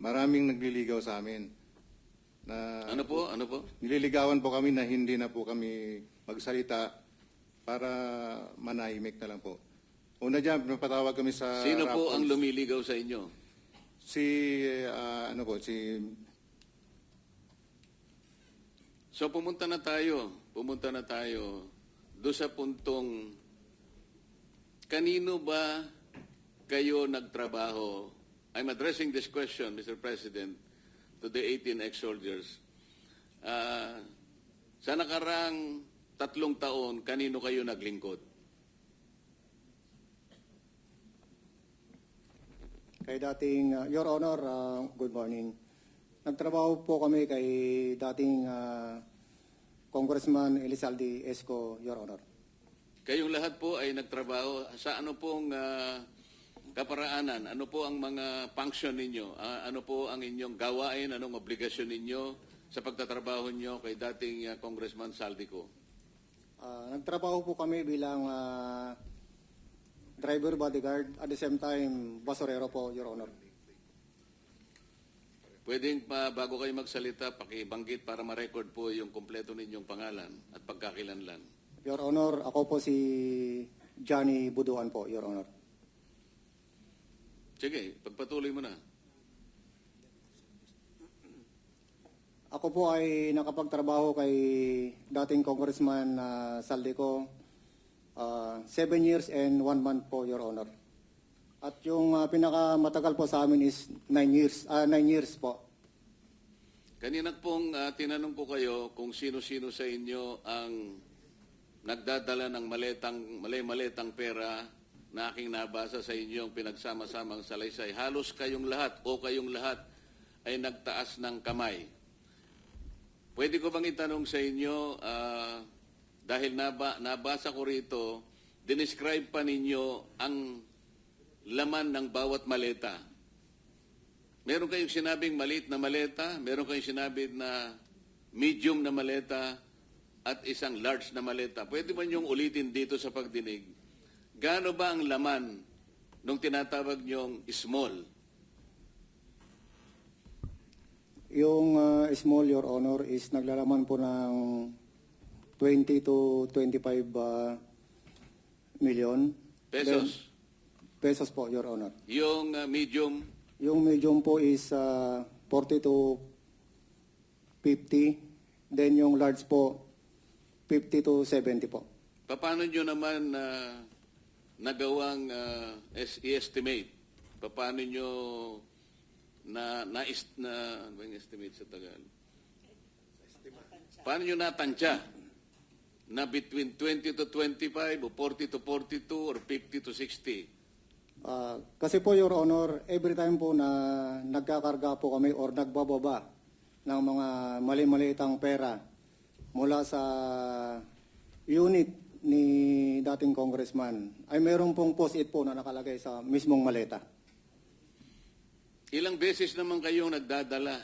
maraming nagliligaw sa amin. Na Ano po? Ano po? nililigawan po kami na hindi na po kami magsalita para manahimik na lang po. Una dyan, napatawag kami sa Sino po Raffles. ang lumiligaw sa inyo? Si So pumunta na tayo doon sa puntong kanino ba kayo nagtrabaho? I'm addressing this question, Mr. President, to the 18 ex-soldiers. Sa nakarang 3 taon, kanino kayo naglingkod? Kay dating, Your Honor, good morning. Nagtrabaho po kami kay dating Congressman Elizalde Esco, Your Honor. Kayong lahat po ay nagtrabaho sa ano pong kaparaanan? Ano po ang mga function ninyo? Ano po ang inyong gawain? Anong obligasyon ninyo sa pagtatrabaho nyo kay dating Congressman Saldico? Nagtrabaho po kami bilang driver bodyguard at the same time basurero po, Your Honor. Pwedeng pa, bago kayo magsalita, pakibanggit para ma-record po yung kompleto ninyong pangalan at pagkakilanlan. Your Honor, ako po si Johnny Buduan po, Your Honor. Sige, pagpatuloy mo na. Ako po ay nakapagtrabaho kay dating Congressman Saldico 7 years and 1 month po, Your Honor. At yung pinakamatagal po sa amin is 9 years po. Kanina pong tinanong ko kayo kung sino-sino sa inyo ang nagdadala ng maletang pera na aking nabasa sa inyong pinagsama-samang salaysay. Halos kayong lahat ay nagtaas ng kamay. Pwede ko bang itanong sa inyo, dahil nabasa ko rito, dinescribe pa ninyo ang laman ng bawat maleta. Meron kayong sinabing maliit na maleta, meron kayong sinabing na medium na maleta, at isang large na maleta. Pwede ba niyong ulitin dito sa pagdinig? Gaano ba ang laman nung tinatawag niyong small? Yung small, Your Honor, is naglalaman po ng 20 to 25 million. Pesos? Pesos po, Your Honor. Yung medium? Yung medium po is 40 to 50. Then yung large po, 50 to 70 po. Paano nyo naman nagawang i-estimate? Paano nyo ano ba yung estimate sa Tagalog? Paano nyo natansya na between 20 to 25 o 40 to 42 or 50 to 60? Kasi po, Your Honor, every time po na nagkakarga po kami or nagbababa ng mga mali-maliitang pera mula sa unit ni dating congressman, ay meron pong post-it po na nakalagay sa mismong maleta. Ilang beses naman kayong nagdadala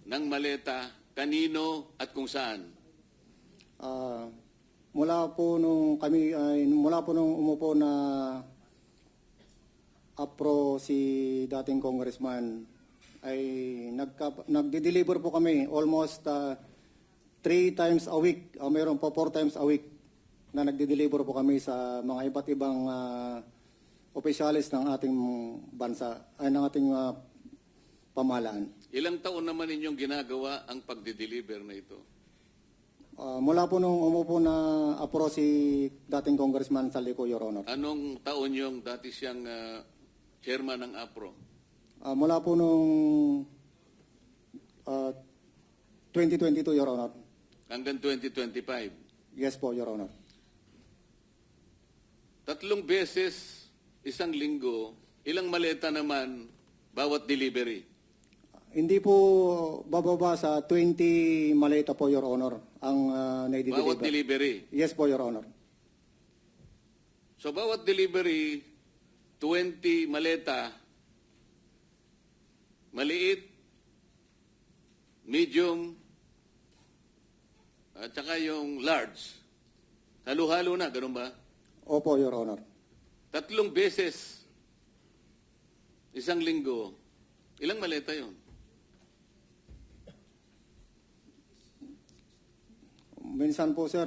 ng maleta, kanino at kung saan? Mula po nung umupo na APRO si dating congressman, ay nagde-deliver po kami almost 3 times a week, mayroon po 4 times a week na nagde-deliver po kami sa mga iba't ibang opisyalis ng ating bansa, ay ng ating pamahalaan. Ilang taon naman ninyong ginagawa ang pagde-deliver na ito? Mula po nung umupo na APRO si dating congressman Saldico, Your Honor. Anong taon yung dati siyang chairman ng APRO? Mula po nung 2022, Your Honor. Hanggang 2025? Yes po, Your Honor. 3 beses, isang linggo, ilang maleta naman bawat delivery? Hindi po bababa sa 20 maleta po, Your Honor, ang naidideliver. Bawat delivery? Yes po, Your Honor. So bawat delivery, 20 maleta, maliit, medium, at saka yung large. Halo-halo na, ganun ba? Opo, Your Honor. 3 beses, isang linggo, Ilang maleta yun? Minsan po, sir,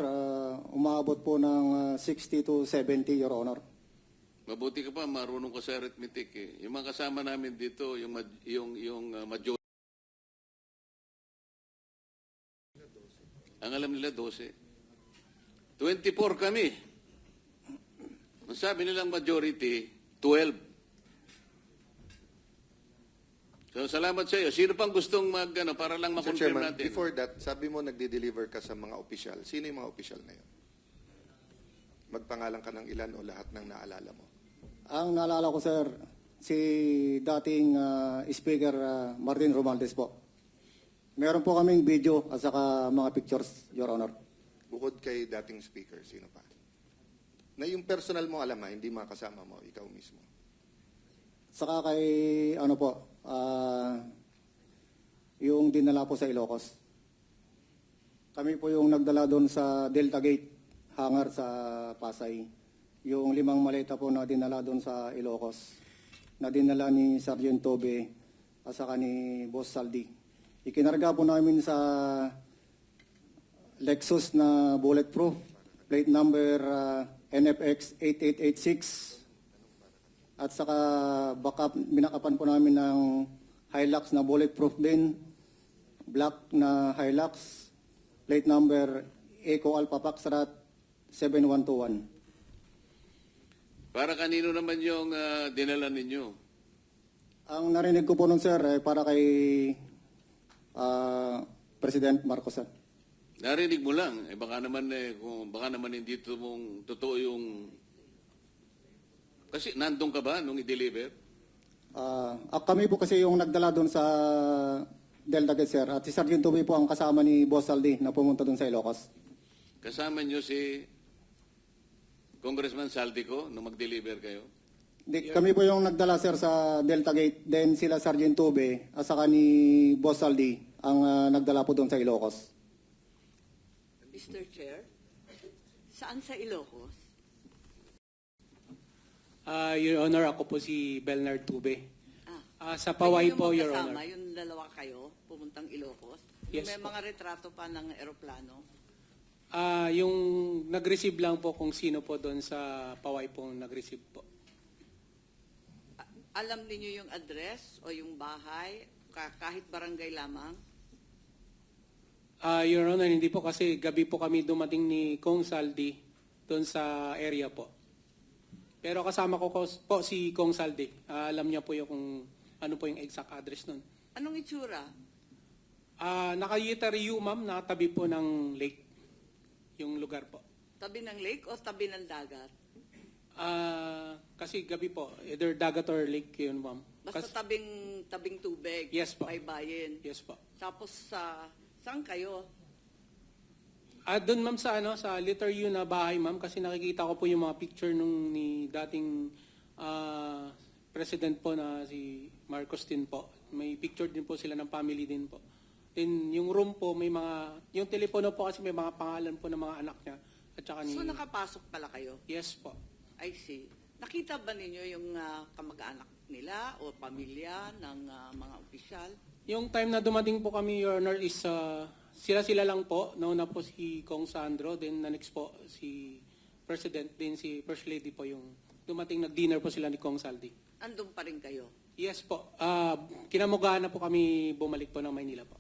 umaabot po ng 60 to 70, Your Honor. Mabuti ka pa, marunong ka sa arithmetic eh. Yung mga kasama namin dito, yung majority, ang alam nila 12. 24 kami. Ang sabi nilang majority, 12. So, salamat sa iyo. Sino pang gustong para lang Mr. makonfirm Chairman, natin? before that, sabi mo nagde-deliver ka sa mga opisyal. Sino yung mga opisyal na yun? Magpangalan ka ng ilan o lahat ng naalala mo? Ang naalala ko, sir, si dating Speaker Martin Romualdez po. Meron po kaming video at saka mga pictures, Your Honor. Bukod kay dating speaker, sino pa? Na yung personal mo alam hindi mga kasama mo, ikaw mismo. Saka kay, yung dinala po sa Ilocos. Kami po yung nagdala doon sa Delta Gate, hangar sa Pasay. Yung 5 maleta po na dinala doon sa Ilocos, na dinala ni Sergeant Tobe at saka ni Boss Saldi. Ikinarga po namin sa Lexus na bulletproof, plate number NFX 8886. At saka binakapan po namin ng Hilux na bulletproof din, black na Hilux, plate number Eco Alpha Foxtrot 7121. Para kanino naman yung dinala ninyo? Ang narinig ko po nun, sir, para kay President Marcos. Sir. Narinig mo lang. Baka naman hindi totoo yung... Kasi nandun ka ba nung i-deliver? Kami po kasi yung nagdala doon sa Delta Gate, sir. At si Sergeant Tobe po ang kasama ni Boss Saldi na pumunta doon sa Ilocos. Kasama nyo si Congressman Saldico nung mag-deliver kayo? Kami po yung nagdala, sir, sa Delta Gate. Then sila Sergeant Tobe at saka ni Boss Saldi ang nagdala po doon sa Ilocos. Mr. Chair, saan sa Ilocos? Your Honor, ako po si Belnard Tube. Sa Kayo Paway yung po, Your magkasama, Honor. yung dalawa kayo, pumuntang Ilocos? Yes May po. mga retrato pa ng eroplano? Yung nag-receive lang po kung sino po doon sa Paway po nag-receive po. Alam niyo yung address o yung bahay, kahit barangay lamang? Your Honor, hindi po kasi gabi po kami dumating ni Kong Saldi doon sa area po. Pero kasama ko po si Kong Saldi. Alam niya po yung kung ano po yung exact address nun. Anong itsura? Naka-Yitariu, ma'am, nakatabi po ng lake. Yung lugar po. Tabi ng lake o tabi ng dagat? Kasi gabi po, either dagat or lake yun, ma'am. Basta tabing tubig, Yes po. baybayin. Yes po. Tapos saan kayo? Doon ma'am sa sa letter U na bahay ma'am kasi nakikita ko po yung mga picture nung ni dating president po na si Marcos din po. May picture din po sila ng family din po. Then yung room po may yung telepono po kasi may mga pangalan po ng mga anak niya at saka ni So nakapasok pala kayo? Yes po. I see. Nakita ba ninyo yung kamag-anak nila o pamilya ng mga opisyal? Yung time na dumating po kami, Your Honor, is sila lang po. Nauna po si Kong Sandro, then na next po si President, then si First Lady po yung dumating, nag-dinner po sila ni Kong Saldi. Andun pa rin kayo? Yes po. Kinamugahan na po kami bumalik po ng Maynila po.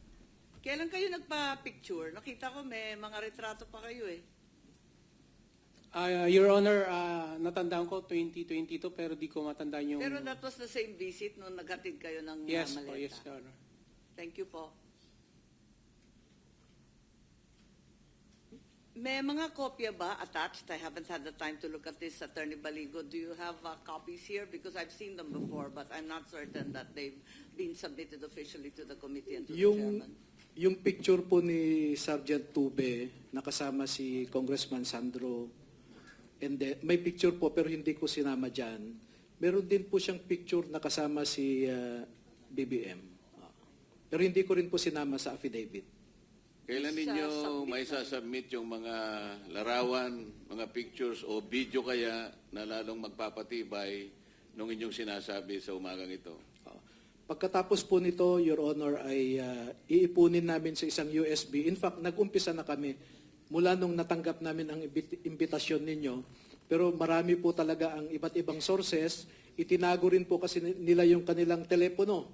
Kailan kayo nagpa-picture? Nakita ko may mga retrato pa kayo eh. Your Honor, natandaan ko 2022 pero di ko matandaan yung... Pero that was the same visit nung naghatid kayo ng Yes maleta. po, yes, Your Honor. Thank you po. May mga kopya ba attached? I haven't had the time to look at this, Attorney Baligo. Do you have copies here? Because I've seen them before, but I'm not certain that they've been submitted officially to the committee and to the chairman. Yung picture po ni Sergeant Tube, nakasama si Congressman Sandro, and then, may picture po pero hindi ko sinama dyan. Meron din po siyang picture nakasama si BBM. Pero hindi ko rin po sinama sa affidavit. Kailan ninyo may sasubmit yung mga larawan, mga pictures o video kaya na lalong magpapatibay nung inyong sinasabi sa umagang ito? Pagkatapos po nito, Your Honor, ay iipunin namin sa isang USB. In fact, nag-umpisa na kami mula nung natanggap namin ang imbitasyon ninyo. Pero marami po talaga ang iba't ibang sources. Itinago rin po kasi nila yung kanilang telepono.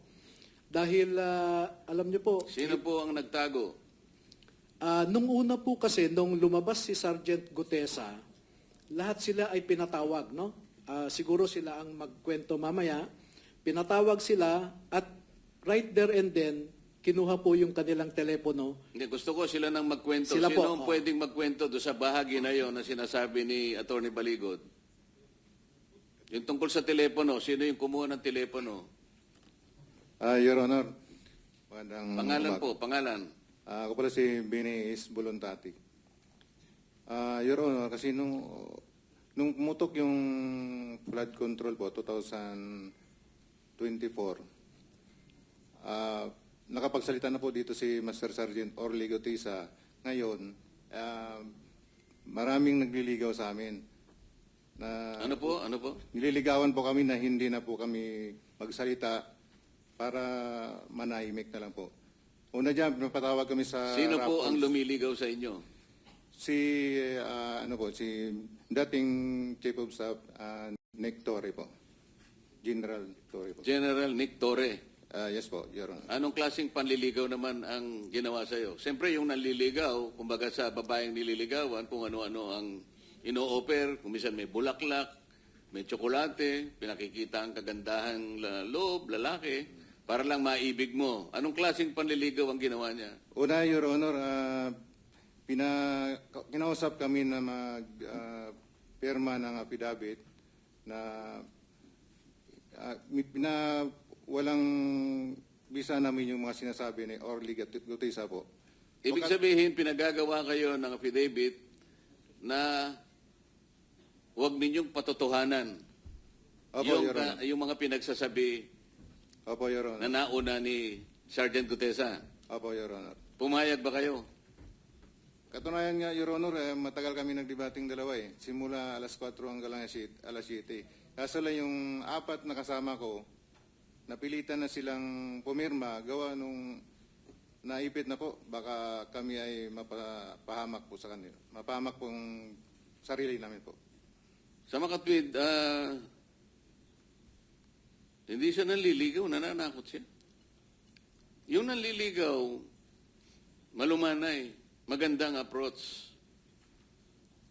Dahil, alam niyo po, Sino po ang nagtago? nung una po kasi, nung lumabas si Sergeant Gutesa, lahat sila ay pinatawag, no? Siguro sila ang magkwento mamaya. Pinatawag sila at right there and then, kinuha po yung kanilang telepono. Hindi, gusto ko sila nang magkwento. Sila po, Sino ang pwedeng magkwento doon sa bahagi na yon na sinasabi ni Attorney Baligod? Yung tungkol sa telepono, sino yung kumuha ng telepono? Your Honor, magandang Pangalan umaga. po, pangalan. Ako pala si Biniis Buluntati. Your Honor, kasi nung pumutok yung flood control po, 2024, nakapagsalita na po dito si Master Sergeant Orly Gutisa. Ngayon, maraming nagliligaw sa amin. Ano po? Nililigawan po kami na hindi na po kami magsalita para manahimik na lang po. Una dyan, napatawag kami sa Sino po Raffles. ang lumiligaw sa inyo? Si dating Chief of Staff, Nick Torre po. General Torre po. General Nick Torre. Yes po, Your Honor. Anong klaseng panliligaw naman ang ginawa sa'yo? Siyempre, yung nanliligaw, kumbaga sa babaeng nililigawan, kung ano-ano ang ino-offer, kung minsan may bulaklak, may tsokolate, pinakikita ang kagandahang loob, lalaki, para lang maibig mo. Anong klaseng panliligaw ang ginawa niya? Una, Your Honor, kinausap kami na pirma ng affidavit na walang bisa namin yung mga sinasabi ni Orly Gutisa po. Ibig sabihin, pinagagawa kayo ng affidavit na huwag ninyong patotohanan Opo, yung, Your Honor. yung mga pinagsasabi Opo, Your Honor. na nauna ni Sergeant Gutesa. Opo, Your Honor. Pumayag ba kayo? Katunayan nga, Your Honor, matagal kami nagdebating dalawa eh. Simula alas 4 hanggang alas 7. Kaso lang yung apat na kasama ko, napilitan na silang pumirma, gawa nung naipit na po. Baka kami ay mapahamak po sa kanila. Mapahamak po ang sarili namin po. Sa makatwid, hindi siya nanliligaw, nananakot siya. Yung nanliligaw, malumanay, magandang approach.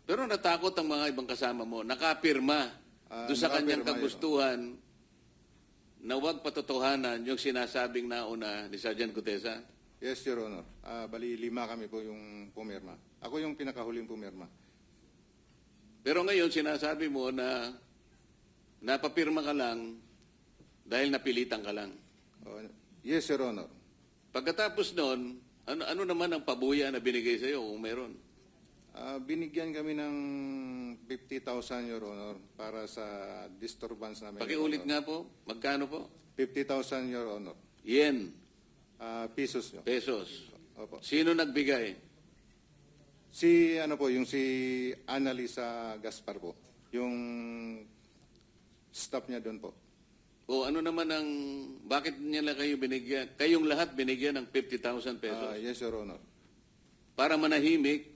Pero natakot ang mga ibang kasama mo, nakapirma doon sa kanyang nakapirma, kagustuhan na huwag patotohanan yung sinasabing nauna ni Sergeant Gutesa. Yes, Your Honor. Bali, 5 kami po yung pumirma. Ako yung pinakahuling pumirma. Pero ngayon, sinasabi mo na napapirma ka lang dahil napilitan ka lang. Yes, Your Honor. Pagkatapos noon, ano naman ang pabuya na binigay sa iyo kung meron? Binigyan kami ng 50,000, Your Honor, para sa disturbance namin. Pakiulit Your nga po, magkano po? 50,000, Your Honor. Yen, Pesos nyo. pesos. Opo. Sino nagbigay? Si Annalisa Gaspar po. Yung staff niya doon po. O ano naman ang, bakit nila kayo binigyan? Kayong lahat binigyan ng 50,000 pesos Yes, Your Honor. para manahimik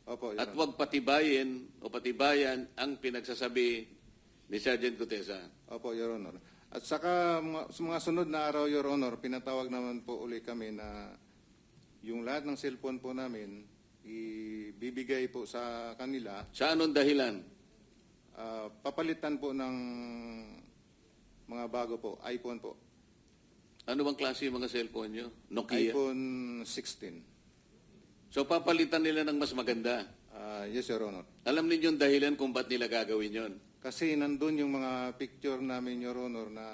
Opo, Your at Honor. huwag patibayan ang pinagsasabi ni Sergeant Gutesa. Opo, Your Honor. At saka sa mga sunod na araw, Your Honor, pinatawag naman po uli kami na yung lahat ng cellphone po namin ibibigay po sa kanila. Sa anong dahilan? Papalitan po ng mga bago po, iPhone po. Ano bang klase yung mga cellphone nyo? Nokia? iPhone 16. So papalitan nila ng mas maganda. Yes, Your Honor. Alam ninyong dahilan kung ba't nila gagawin yon? Kasi nandun yung mga picture namin, Your Honor, na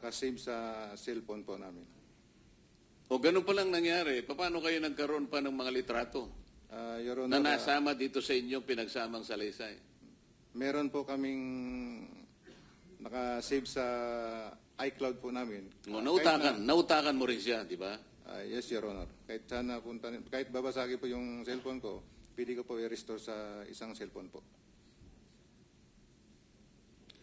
kasave sa cellphone po namin. O ganun pa lang nangyari, paano kayo nagkaroon pa ng mga litrato Your na Honor, nasama dito sa inyong pinagsamang salaysay? meron po kaming nakasave sa iCloud po namin. O, nautakan mo rin siya, di ba? Yes, Your Honor. Kahit babasagi po yung cellphone ko, pwede ko po i-restore sa isang cellphone po.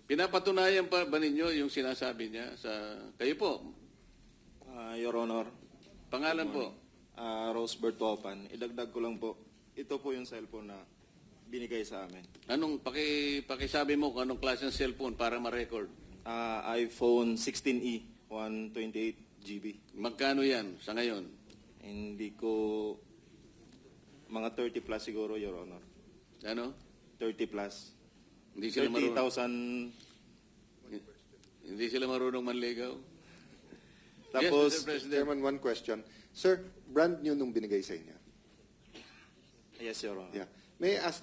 Pinapatunayan pa ba ninyo yung sinasabi niya sa kayo po? Your Honor, Pangalan po. Rosebert Topan. Idagdag ko lang po, ito po yung cellphone na binigay sa amin. Anong pakisabi mo kung anong klase ng cellphone para ma-record? iPhone 16e, 128 GB. Magkano yan sa ngayon? Hindi ko, mga 30 plus siguro, Your Honor. Ano? 30 plus. Hindi sila marunong, 30,000. hindi sila marunong manligaw? Tapos, yes, Mr. President. Chairman, one question. Sir, brand new nung binigay sa inyo. yes, Your Honor. Yeah. May I ask